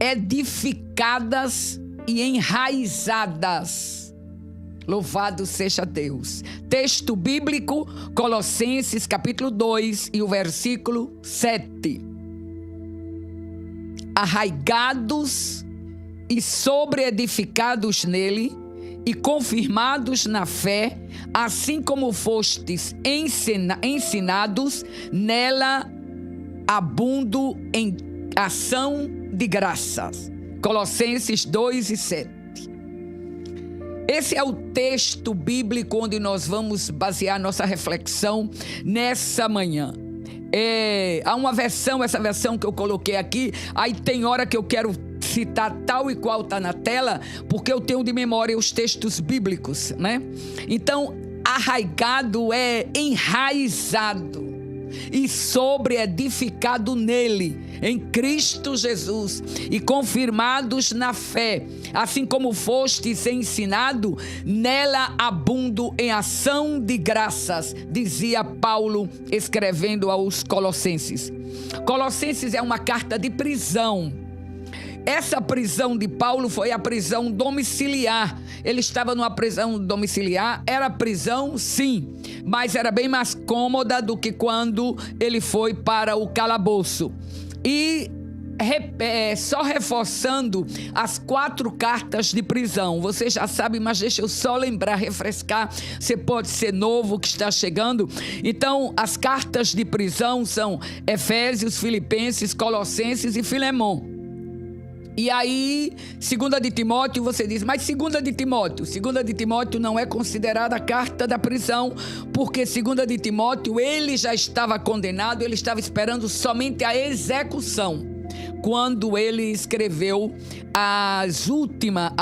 edificadas e enraizadas. Louvado seja Deus. Texto bíblico, Colossenses capítulo 2 e o versículo 7. Arraigados e sobreedificados nele e confirmados na fé, assim como fostes ensinados, nela abundo em ação de graças. Colossenses 2 e 7. Esse é o texto bíblico onde nós vamos basear nossa reflexão nessa manhã. Há uma versão, essa versão que eu coloquei aqui, aí tem hora que eu quero citar tal e qual está na tela, porque eu tenho de memória os textos bíblicos, né? Então, arraigado é enraizado e sobreedificado nele, em Cristo Jesus, e confirmados na fé, assim como fostes ensinado, nela abundo em ação de graças, dizia Paulo escrevendo aos Colossenses. Colossenses é uma carta de prisão. Essa prisão de Paulo foi a prisão domiciliar. Ele estava numa prisão domiciliar, era prisão sim, mas era bem mais cômoda do que quando ele foi para o calabouço. E só reforçando as 4 cartas de prisão. Você já sabe, mas deixa eu só lembrar, refrescar. Você pode ser novo que está chegando. Então, as cartas de prisão são Efésios, Filipenses, Colossenses e Filemão. E aí, 2 de Timóteo, você diz, mas 2 de Timóteo não é considerada a carta da prisão, porque 2 de Timóteo, ele já estava condenado, ele estava esperando somente a execução, quando ele escreveu a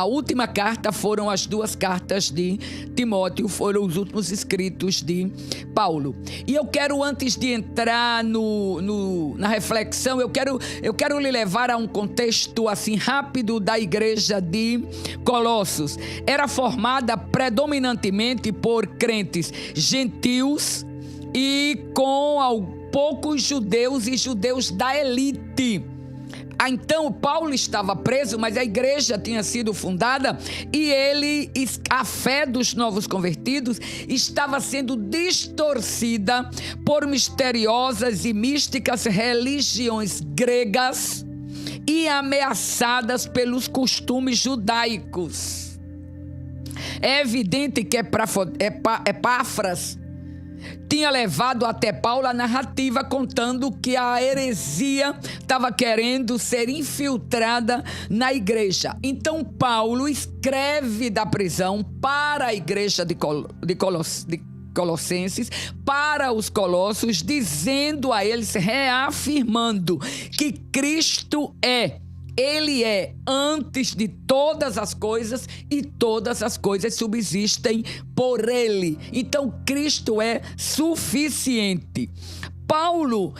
última carta. Foram as 2 cartas de Timóteo, foram os últimos escritos de Paulo. E eu quero, antes de entrar na reflexão, eu quero lhe levar a um contexto assim rápido da igreja de Colossos. Era formada predominantemente por crentes gentios e com poucos judeus e judeus da elite. Então Paulo estava preso, mas a igreja tinha sido fundada e a fé dos novos convertidos estava sendo distorcida por misteriosas e místicas religiões gregas e ameaçadas pelos costumes judaicos. É evidente que Epáfras tinha levado até Paulo a narrativa contando que a heresia estava querendo ser infiltrada na igreja. Então Paulo escreve da prisão para a igreja de Colossenses, para os colossos, dizendo a eles, reafirmando que Cristo Ele é antes de todas as coisas e todas as coisas subsistem por Ele. Então, Cristo é suficiente. Paulo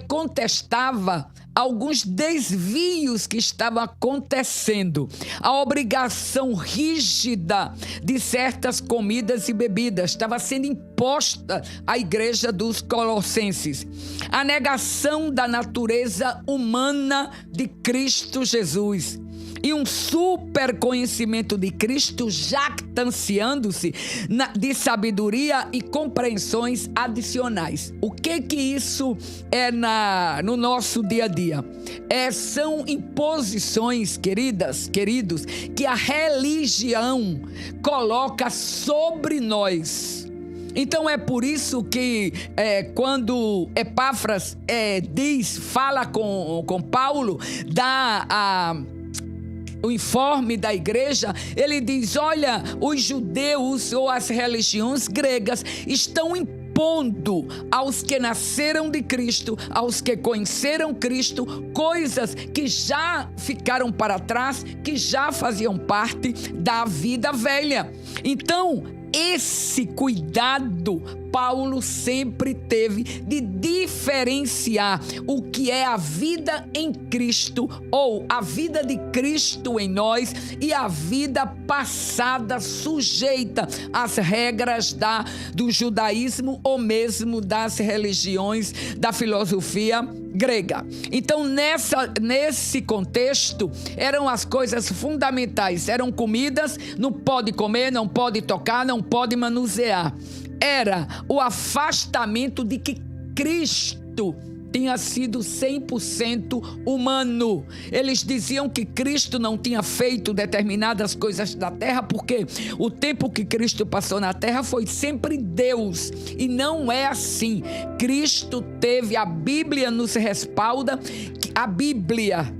contestava alguns desvios que estavam acontecendo. A obrigação rígida de certas comidas e bebidas estava sendo imposta à igreja dos Colossenses. A negação da natureza humana de Cristo Jesus. E um super conhecimento de Cristo, jactanciando-se de sabedoria e compreensões adicionais. O que isso é no nosso dia a dia? São imposições, queridos, que a religião coloca sobre nós. Então é por isso que quando Epáfras fala com Paulo, dá o informe da igreja, ele diz, olha, os judeus ou as religiões gregas estão impondo aos que nasceram de Cristo, aos que conheceram Cristo, coisas que já ficaram para trás, que já faziam parte da vida velha. Então, esse cuidado Paulo sempre teve de diferenciar o que é a vida em Cristo, ou a vida de Cristo em nós, e a vida passada sujeita às regras do judaísmo ou mesmo das religiões, da filosofia grega. Então, nesse contexto, eram as coisas fundamentais. Eram comidas, não pode comer, não pode tocar, não pode manusear. Era o afastamento de que Cristo tinha sido 100% humano. Eles diziam que Cristo não tinha feito determinadas coisas da terra, porque o tempo que Cristo passou na terra foi sempre Deus. E não é assim. Cristo teve, a Bíblia nos respalda, a Bíblia,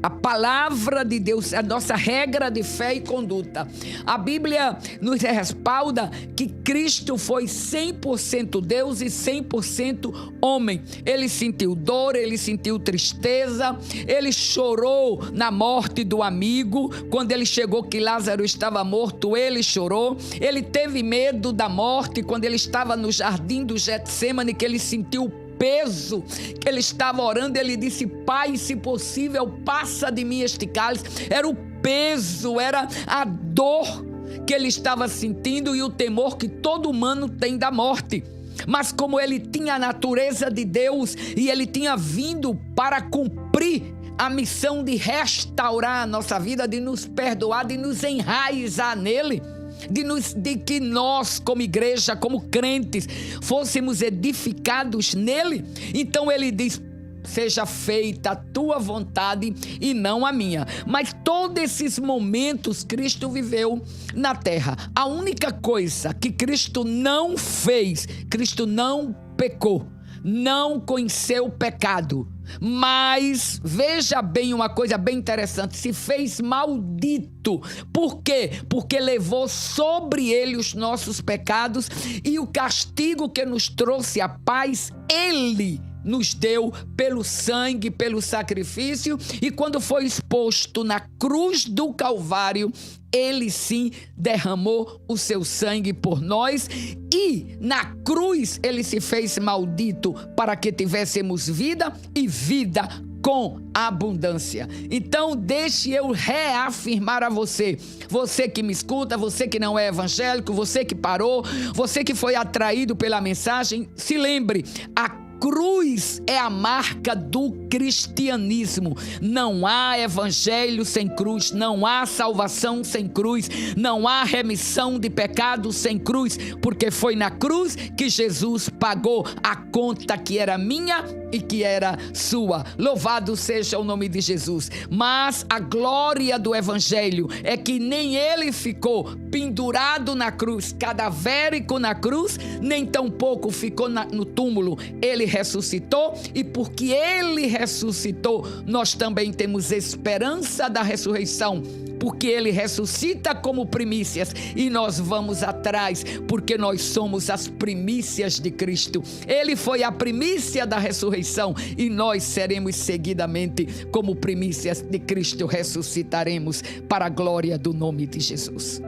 a palavra de Deus, a nossa regra de fé e conduta. A Bíblia nos respalda que Cristo foi 100% Deus e 100% homem. Ele sentiu dor, ele sentiu tristeza, ele chorou na morte do amigo. Quando ele chegou que Lázaro estava morto, ele chorou. Ele teve medo da morte quando ele estava no jardim do Getsêmani, que ele sentiu peso, que ele estava orando. Ele disse: Pai, se possível, passa de mim este cálice. Era o peso, era a dor que ele estava sentindo e o temor que todo humano tem da morte. Mas como ele tinha a natureza de Deus e ele tinha vindo para cumprir a missão de restaurar a nossa vida, de nos perdoar, de nos enraizar nele, de que nós, como igreja, como crentes, fôssemos edificados nele. Então ele diz: seja feita a tua vontade e não a minha. Mas todos esses momentos Cristo viveu na terra. A única coisa que Cristo não fez, Cristo não pecou, não conheceu o pecado. Mas veja bem uma coisa bem interessante: se fez maldito. Por quê? Porque levou sobre ele os nossos pecados, e o castigo que nos trouxe a paz, ele nos deu pelo sangue, pelo sacrifício. E quando foi exposto na cruz do Calvário, ele sim derramou o seu sangue por nós, e na cruz ele se fez maldito para que tivéssemos vida e vida com abundância. Então deixe eu reafirmar a você, você que me escuta, você que não é evangélico, você que parou, você que foi atraído pela mensagem, se lembre: a cruz é a marca do cristianismo. Não há evangelho sem cruz, não há salvação sem cruz, não há remissão de pecados sem cruz, porque foi na cruz que Jesus pagou a conta que era minha e que era sua. Louvado seja o nome de Jesus. Mas a glória do evangelho é que nem ele ficou pendurado na cruz, cadavérico na cruz, nem tampouco ficou no túmulo. Ele ressuscitou, e porque ele ressuscitou, nós também temos esperança da ressurreição, porque ele ressuscita como primícias, e nós vamos atrás, porque nós somos as primícias de Cristo. Ele foi a primícia da ressurreição, e nós seremos seguidamente como primícias de Cristo, ressuscitaremos para a glória do nome de Jesus.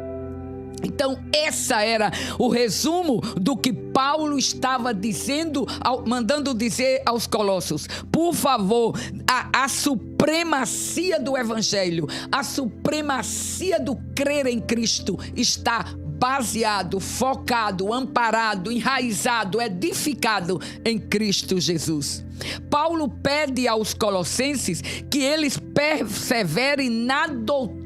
Então, essa era o resumo do que Paulo estava dizendo, mandando dizer aos Colossos. Por favor, a supremacia do evangelho, a supremacia do crer em Cristo está baseado, focado, amparado, enraizado, edificado em Cristo Jesus. Paulo pede aos colossenses que eles perseverem na doutrina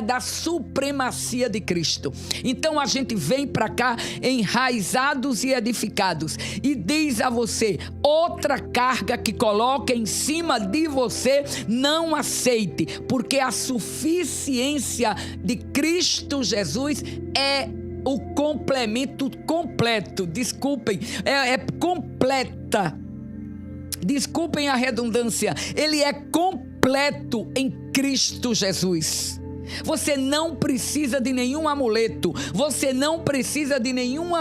da supremacia de Cristo. Então a gente vem para cá enraizados e edificados, e diz a você: outra carga que coloca em cima de você, não aceite, porque a suficiência de Cristo Jesus é o complemento completo. Desculpem, é completa. Desculpem a redundância. Ele é completo em Cristo Jesus. Você não precisa de nenhum amuleto, você não precisa de nenhum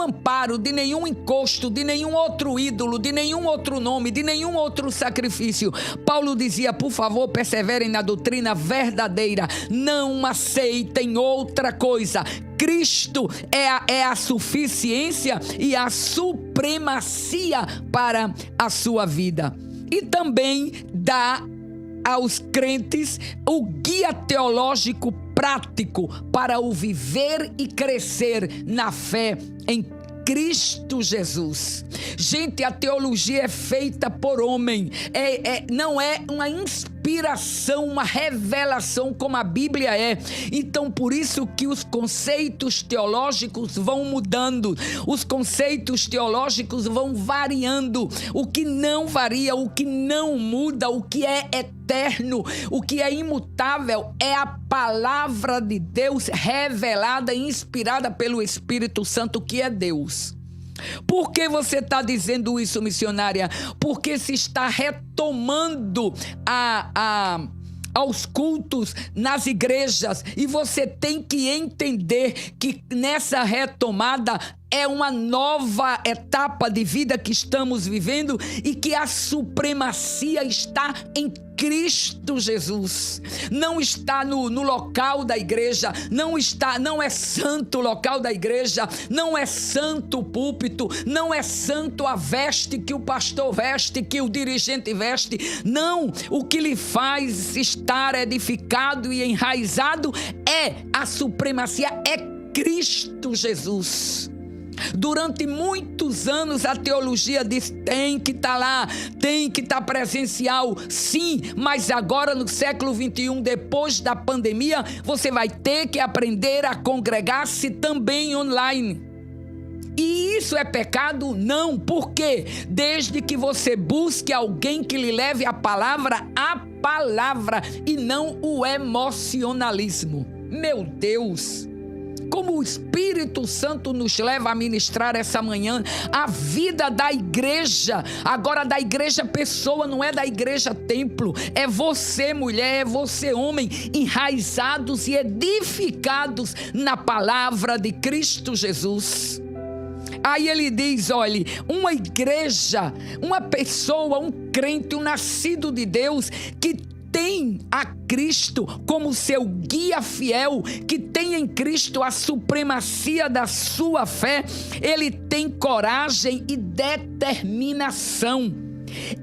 amparo, de nenhum encosto, de nenhum outro ídolo, de nenhum outro nome, de nenhum outro sacrifício. Paulo dizia: por favor, perseverem na doutrina verdadeira, não aceitem outra coisa. Cristo é a suficiência e a supremacia para a sua vida. E também dá aos crentes o guia teológico prático para o viver e crescer na fé em Cristo Jesus. Gente, a teologia é feita por homem, não é uma inspiração, uma revelação como a Bíblia é. Então, por isso que os conceitos teológicos vão mudando, os conceitos teológicos vão variando. O que não varia, o que não muda, o que é eterno, o que é imutável é a palavra de Deus revelada e inspirada pelo Espírito Santo, que é Deus. Por que você está dizendo isso, missionária? Porque se está retomando aos cultos nas igrejas, e você tem que entender que nessa retomada é uma nova etapa de vida que estamos vivendo e que a supremacia está em Cristo Jesus. Não está no local da igreja, não é santo o local da igreja, não é santo o púlpito, não é santo a veste que o pastor veste, que o dirigente veste. Não, o que lhe faz estar edificado e enraizado é a supremacia, é Cristo Jesus. Durante muitos anos a teologia diz: tem que estar lá, tem que estar presencial. Sim, mas agora no século 21, depois da pandemia, você vai ter que aprender a congregar-se também online. E isso é pecado? Não. Por quê? Desde que você busque alguém que lhe leve a palavra e não o emocionalismo. Meu Deus! Como o Espírito Santo nos leva a ministrar essa manhã a vida da igreja, agora da igreja pessoa, não é da igreja templo. É você, mulher, é você, homem, enraizados e edificados na palavra de Cristo Jesus. Aí ele diz, olhe, uma igreja, uma pessoa, um crente, um nascido de Deus, que tem a Cristo como seu guia fiel, que tem em Cristo a supremacia da sua fé, ele tem coragem e determinação.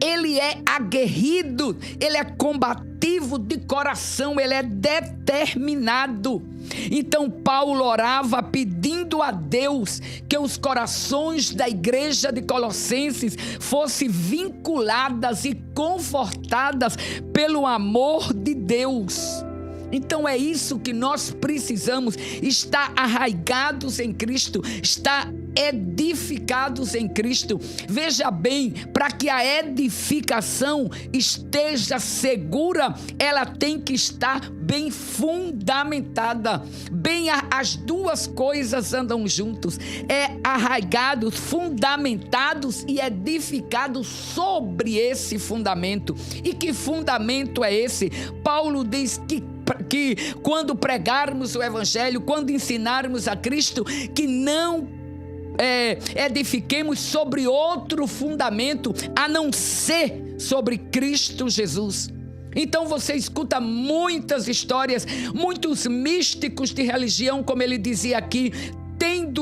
Ele é aguerrido, ele é combativo de coração, ele é determinado. Então Paulo orava pedindo a Deus que os corações da igreja de Colossenses fossem vinculadas e confortadas pelo amor de Deus. Então é isso que nós precisamos, estar arraigados em Cristo, estar edificados em Cristo. Veja bem, para que a edificação esteja segura, ela tem que estar bem fundamentada. As duas coisas andam juntos. É arraigados, fundamentados e edificados sobre esse fundamento. E que fundamento é esse? Paulo diz que quando pregarmos o Evangelho, quando ensinarmos a Cristo, que não edifiquemos sobre outro fundamento a não ser sobre Cristo Jesus. Então você escuta muitas histórias, muitos místicos de religião, como ele dizia aqui, tem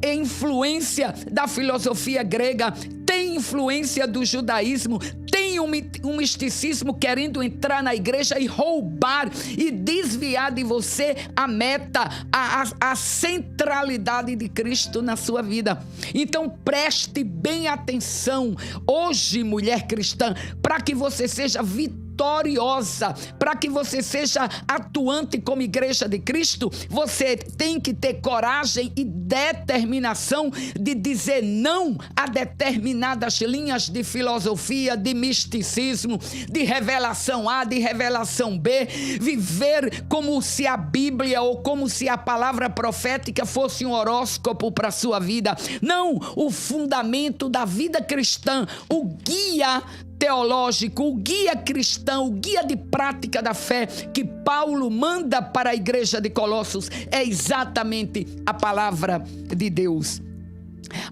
influência da filosofia grega, tem influência do judaísmo, tem um misticismo querendo entrar na igreja e roubar e desviar de você a meta, a centralidade de Cristo na sua vida. Então preste bem atenção hoje, mulher cristã, para que você seja vitoriosa, para que você seja atuante como igreja de Cristo. Você tem que ter coragem e determinação de dizer não a determinadas linhas de filosofia, de misticismo, de revelação A, de revelação B, viver como se a Bíblia ou como se a palavra profética fosse um horóscopo para a sua vida. Não, o fundamento da vida cristã, o guia teológico, o guia cristão, o guia de prática da fé que Paulo manda para a igreja de Colossos é exatamente a palavra de Deus.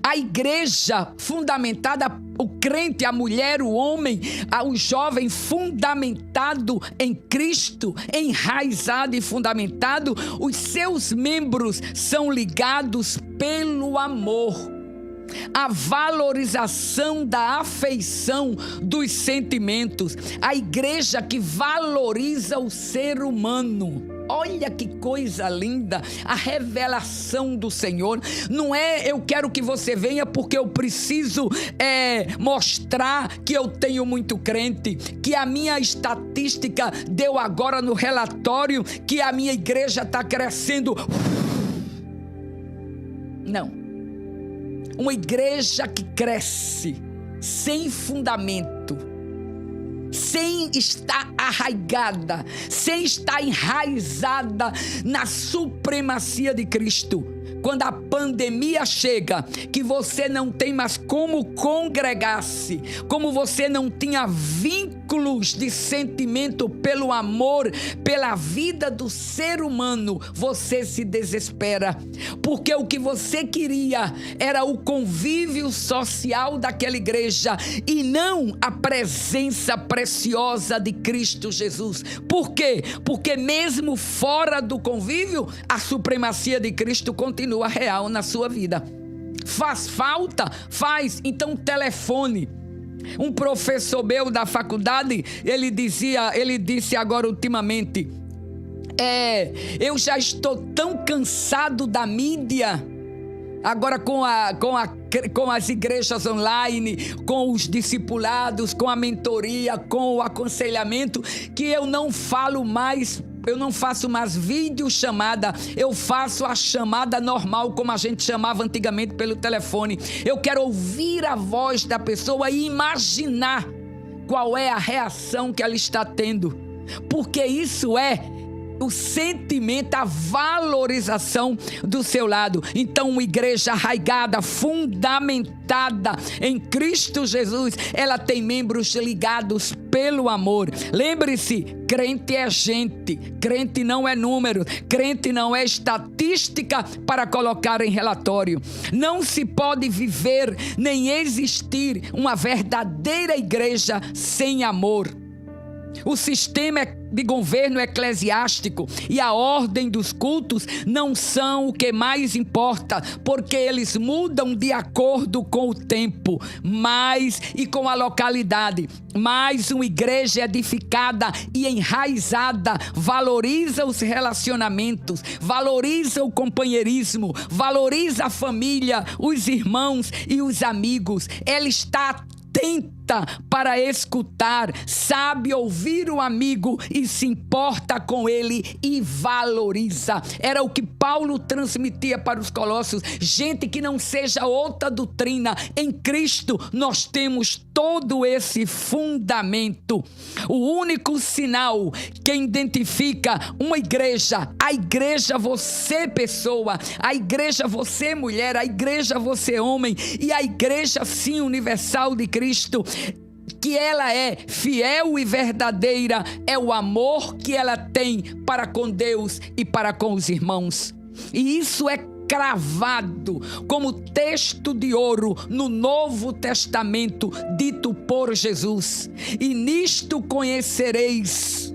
A igreja fundamentada, o crente, a mulher, o homem, o jovem fundamentado em Cristo, enraizado e fundamentado, os seus membros são ligados pelo amor. A valorização da afeição dos sentimentos. A igreja que valoriza o ser humano. Olha que coisa linda, a revelação do Senhor. Não é eu quero que você venha porque eu preciso mostrar que eu tenho muito crente, que a minha estatística deu agora no relatório que a minha igreja está crescendo. Não. Uma igreja que cresce sem fundamento, sem estar arraigada, sem estar enraizada na supremacia de Cristo. Quando a pandemia chega, que você não tem mais como congregar-se, como você não tinha vínculos de sentimento pelo amor, pela vida do ser humano, você se desespera, porque o que você queria era o convívio social daquela igreja e não a presença preciosa de Cristo Jesus. Por quê? Porque mesmo fora do convívio, a supremacia de Cristo continua real na sua vida. Faz falta? Faz. Então telefone. Um professor meu da faculdade, ele disse agora ultimamente, eu já estou tão cansado da mídia, agora com as igrejas online, com os discipulados, com a mentoria, com o aconselhamento, que eu não faço mais videochamada, eu faço a chamada normal, como a gente chamava antigamente pelo telefone. Eu quero ouvir a voz da pessoa e imaginar qual é a reação que ela está tendo, porque isso é o sentimento, a valorização do seu lado. Então, uma igreja arraigada, fundamentada em Cristo Jesus, ela tem membros ligados pelo amor. Lembre-se, crente é gente, crente não é número, crente não é estatística para colocar em relatório. Não se pode viver nem existir uma verdadeira igreja sem amor. O sistema de governo eclesiástico e a ordem dos cultos não são o que mais importa, porque eles mudam de acordo com o tempo, e com a localidade. Mas uma igreja edificada e enraizada valoriza os relacionamentos, valoriza o companheirismo, valoriza a família, os irmãos e os amigos. Ela está atenta para escutar, sabe ouvir o amigo e se importa com ele e valoriza. Era o que Paulo transmitia para os colossos. Gente que não seja outra doutrina. Em Cristo nós temos todo esse fundamento. O único sinal que identifica uma igreja, a igreja você pessoa, a igreja você mulher, a igreja você homem e a igreja sim universal de Cristo, que ela é fiel e verdadeira, é o amor que ela tem para com Deus e para com os irmãos. E isso é cravado como texto de ouro no Novo Testamento, dito por Jesus. E nisto conhecereis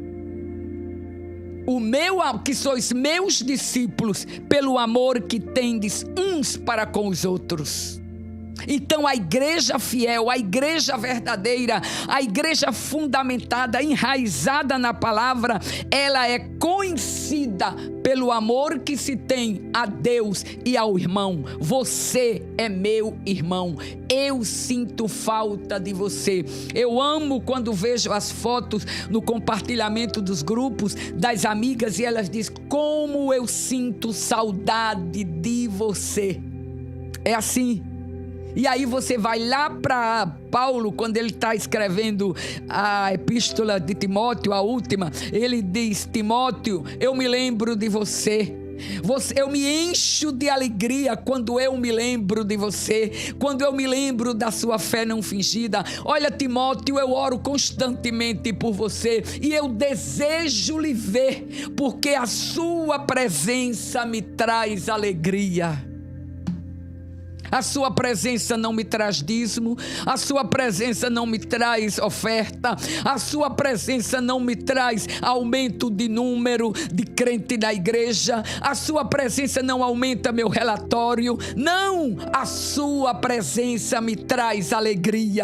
que sois meus discípulos, pelo amor que tendes uns para com os outros. Então a igreja fiel, a igreja verdadeira, a igreja fundamentada, enraizada na palavra, ela é conhecida pelo amor que se tem a Deus e ao irmão. Você é meu irmão, eu sinto falta de você. Eu amo quando vejo as fotos no compartilhamento dos grupos das amigas e elas dizem: como eu sinto saudade de você. É assim. E aí você vai lá para Paulo, quando ele está escrevendo a epístola de Timóteo, a última, ele diz: Timóteo, eu me lembro de você. Eu me encho de alegria quando eu me lembro de você, quando eu me lembro da sua fé não fingida. Olha, Timóteo, eu oro constantemente por você e eu desejo lhe ver, porque a sua presença me traz alegria. A sua presença não me traz dízimo, a sua presença não me traz oferta, a sua presença não me traz aumento de número de crente da igreja, a sua presença não aumenta meu relatório. Não, a sua presença me traz alegria.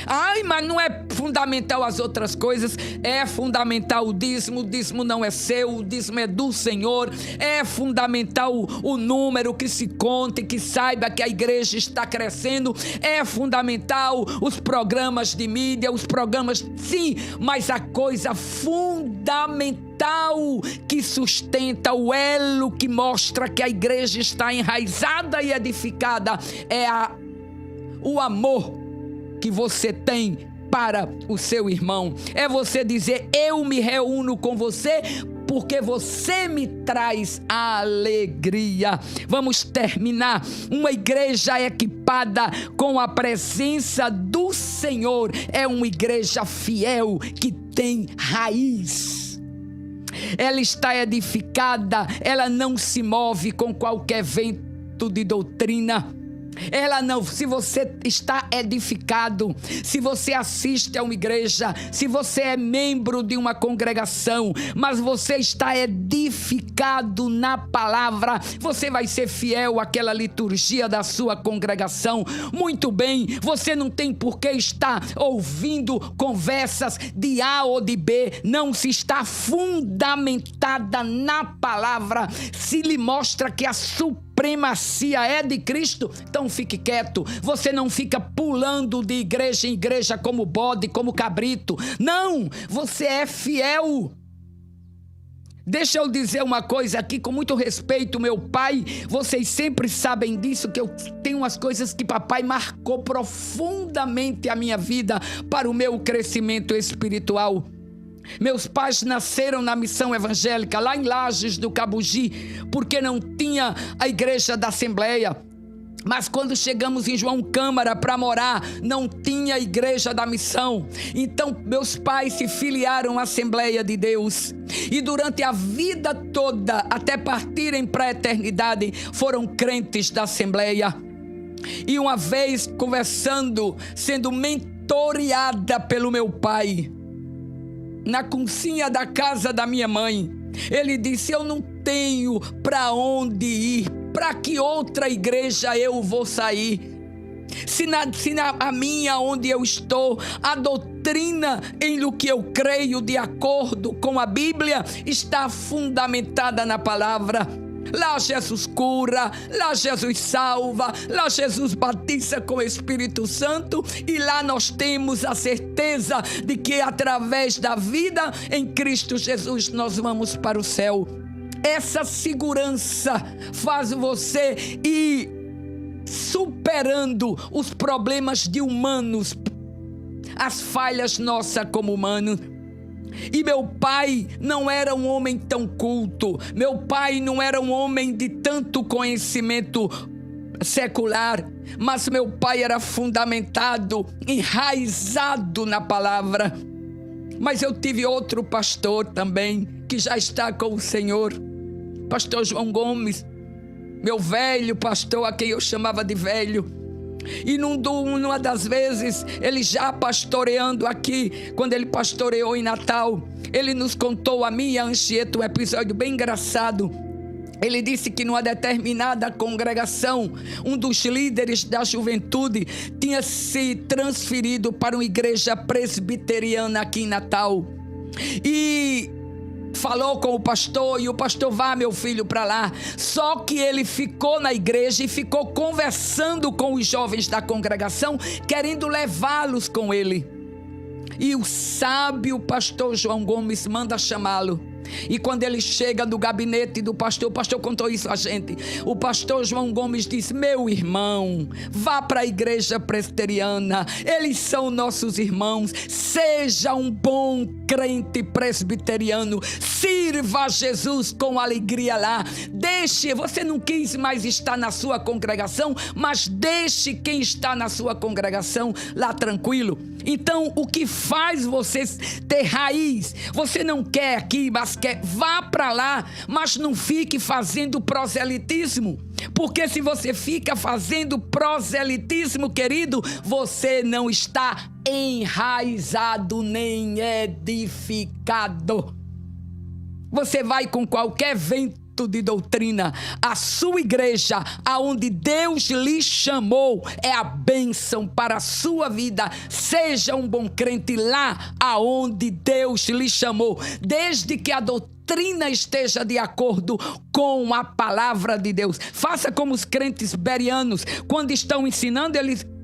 Ai, mas não é fundamental as outras coisas. É fundamental o dízimo não é seu, o dízimo é do Senhor. É fundamental o número, que se conte, que saiba que a igreja está crescendo. É fundamental os programas de mídia, os programas, sim, mas a coisa fundamental que sustenta o elo, que mostra que a igreja está enraizada e edificada, é o amor que você tem para o seu irmão. É você dizer: eu me reúno com você porque você me traz alegria. Vamos terminar. Uma igreja equipada com a presença do Senhor é uma igreja fiel que tem raiz. Ela está edificada, ela não se move com qualquer vento de doutrina. Ela não, se você está edificado, se você assiste a uma igreja, se você é membro de uma congregação, mas você está edificado na palavra, você vai ser fiel àquela liturgia da sua congregação. Muito bem, você não tem por que estar ouvindo conversas de A ou de B, não, se está fundamentada na palavra, se lhe mostra que a supremacia é de Cristo, então fique quieto. Você não fica pulando de igreja em igreja como bode, como cabrito. Não, você é fiel. Deixa eu dizer uma coisa aqui com muito respeito, meu pai, vocês sempre sabem disso, que eu tenho umas coisas que papai marcou profundamente a minha vida para o meu crescimento espiritual. Meus pais nasceram na missão evangélica, lá em Lages do Cabugi, porque não tinha a igreja da Assembleia. Mas quando chegamos em João Câmara para morar, não tinha a igreja da missão. Então meus pais se filiaram à Assembleia de Deus. E durante a vida toda, até partirem para a eternidade, foram crentes da Assembleia. E uma vez conversando, sendo mentoreada pelo meu pai, na cozinha da casa da minha mãe, ele disse: eu não tenho para onde ir, para que outra igreja eu vou sair? Se na minha, onde eu estou, a doutrina em lo que eu creio, de acordo com a Bíblia, está fundamentada na palavra. Lá Jesus cura, lá Jesus salva, lá Jesus batiza com o Espírito Santo, e lá nós temos a certeza de que através da vida em Cristo Jesus nós vamos para o céu. Essa segurança faz você ir superando os problemas de humanos, as falhas nossas como humanos. E meu pai não era um homem tão culto, meu pai não era um homem de tanto conhecimento secular, mas meu pai era fundamentado, enraizado na palavra. Mas eu tive outro pastor também, que já está com o Senhor, pastor João Gomes, meu velho pastor, a quem eu chamava de velho. E numa das vezes, ele já pastoreando aqui, quando ele pastoreou em Natal, ele nos contou, a mim e a Anchieta, um episódio bem engraçado. Ele disse que numa determinada congregação, um dos líderes da juventude tinha se transferido para uma igreja presbiteriana aqui em Natal. E falou com o pastor, e o pastor: vá, meu filho, para lá. Só que ele ficou na igreja e ficou conversando com os jovens da congregação, querendo levá-los com ele. E o sábio pastor João Gomes manda chamá-lo. E quando ele chega no gabinete do pastor, o pastor contou isso a gente, o pastor João Gomes disse: meu irmão, vá para a igreja presbiteriana, eles são nossos irmãos, seja um bom crente presbiteriano, sirva a Jesus com alegria lá, deixe, você não quis mais estar na sua congregação, mas deixe quem está na sua congregação lá tranquilo. Então, o que faz você ter raiz, você não quer aqui, mas quer, vá para lá, mas não fique fazendo proselitismo, porque se você fica fazendo proselitismo, querido, você não está enraizado nem edificado. Você vai com qualquer vento evento de doutrina. A sua igreja, aonde Deus lhe chamou, é a bênção para a sua vida. Seja um bom crente lá aonde Deus lhe chamou, desde que a doutrina esteja de acordo com a palavra de Deus. Faça como os crentes bereanos, quando estão ensinando,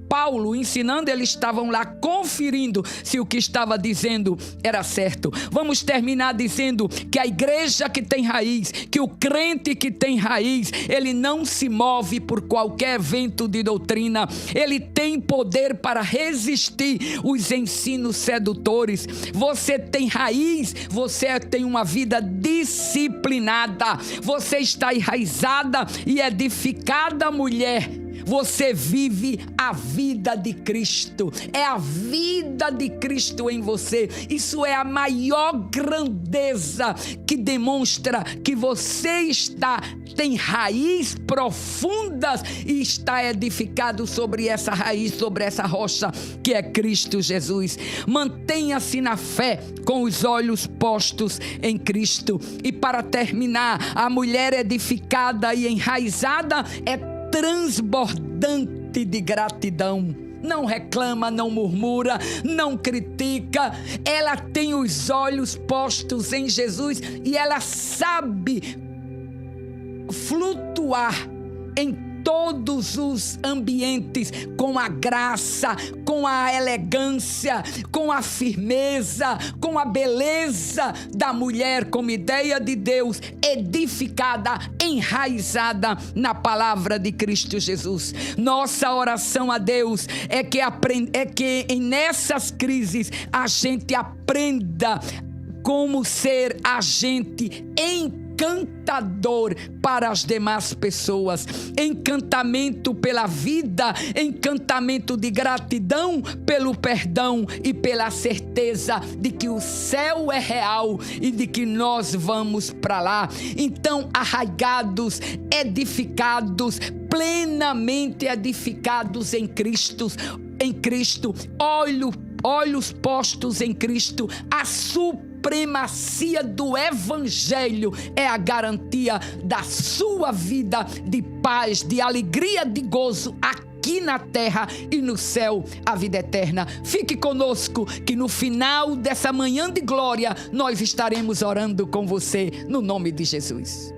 Paulo ensinando, eles estavam lá conferindo se o que estava dizendo era certo. Vamos terminar dizendo que a igreja que tem raiz, que o crente que tem raiz, ele não se move por qualquer vento de doutrina. Ele tem poder para resistir os ensinos sedutores. Você tem raiz, você tem uma vida disciplinada, você está enraizada e edificada, mulher. Você vive a vida de Cristo. É a vida de Cristo em você. Isso é a maior grandeza que demonstra que você tem raiz profundas e está edificado sobre essa raiz, sobre essa rocha que é Cristo Jesus. Mantenha-se na fé com os olhos postos em Cristo. E para terminar, a mulher edificada e enraizada é transbordante de gratidão. Não reclama, não murmura, não critica. Ela tem os olhos postos em Jesus e ela sabe flutuar em todos os ambientes com a graça, com a elegância, com a firmeza, com a beleza da mulher, como ideia de Deus, edificada, enraizada na palavra de Cristo Jesus. Nossa oração a Deus é que nessas crises a gente aprenda como ser agente encantador para as demais pessoas, encantamento pela vida, encantamento de gratidão pelo perdão e pela certeza de que o céu é real e de que nós vamos para lá. Então, arraigados, edificados, plenamente edificados em Cristo, olhos postos em Cristo, a supremacia do Evangelho é a garantia da sua vida de paz, de alegria, de gozo aqui na terra e no céu, a vida eterna. Fique conosco que no final dessa manhã de glória nós estaremos orando com você no nome de Jesus.